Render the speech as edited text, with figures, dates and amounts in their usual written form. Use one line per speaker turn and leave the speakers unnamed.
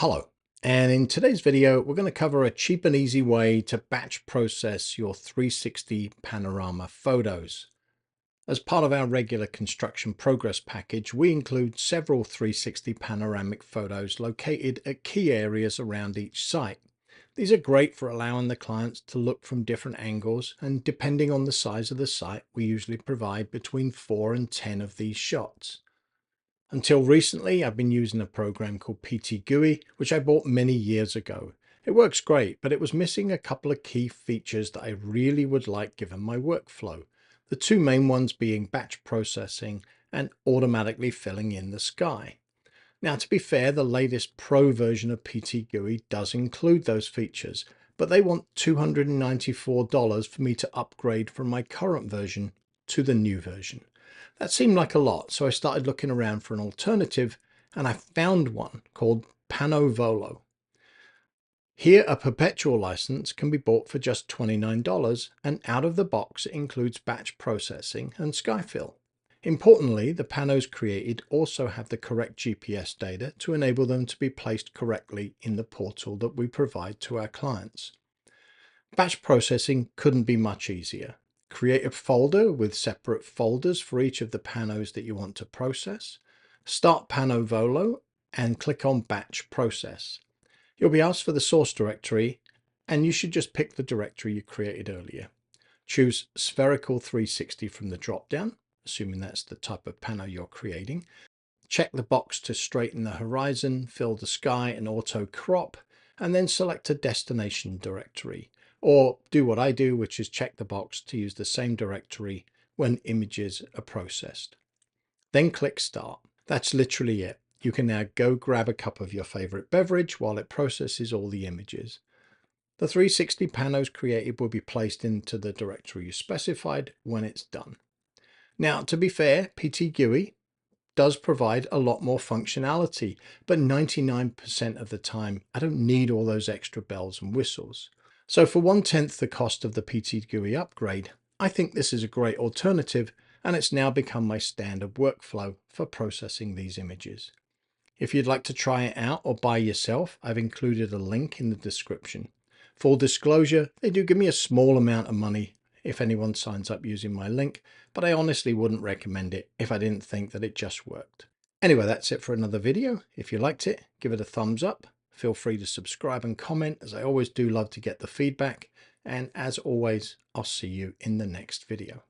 Hello, and in today's video we're going to cover a cheap and easy way to batch process your 360 panorama photos. As part of our regular construction progress package, we include several 360 panoramic photos located at key areas around each site. These are great for allowing the clients to look from different angles, and depending on the size of the site, we usually provide between 4 and 10 of these shots. Until recently, I've been using a program called PTGui, which I bought many years ago. It works great, but it was missing a couple of key features that I really would like given my workflow. The two main ones being batch processing and automatically filling in the sky. Now, to be fair, the latest Pro version of PTGui does include those features, but they want $294 for me to upgrade from my current version to the new version. That seemed like a lot, so I started looking around for an alternative, and I found one called Panovolo. Here, a perpetual license can be bought for just $29, and out of the box it includes batch processing and skyfill. Importantly, the panos created also have the correct GPS data to enable them to be placed correctly in the portal that we provide to our clients. Batch processing couldn't be much easier. Create a folder with separate folders for each of the panos that you want to process. Start Panovolo and click on Batch Process. You'll be asked for the source directory, and you should just pick the directory you created earlier. Choose Spherical 360 from the drop-down, assuming that's the type of pano you're creating. Check the box to straighten the horizon, fill the sky, and auto crop, and then select a destination directory. Or do what I do, which is check the box to use the same directory when images are processed. Then click Start. That's literally it. You can now go grab a cup of your favorite beverage while it processes all the images. The 360 panos created will be placed into the directory you specified when it's done. Now, to be fair, PTGui does provide a lot more functionality, but 99% of the time, I don't need all those extra bells and whistles. So for 1/10 the cost of the PTGui upgrade, I think this is a great alternative, and it's now become my standard workflow for processing these images. If you'd like to try it out or buy yourself, I've included a link in the description. Full disclosure, they do give me a small amount of money if anyone signs up using my link, but I honestly wouldn't recommend it if I didn't think that it just worked. Anyway, that's it for another video. If you liked it, give it a thumbs up. Feel free to subscribe and comment, as I always do love to get the feedback. And as always, I'll see you in the next video.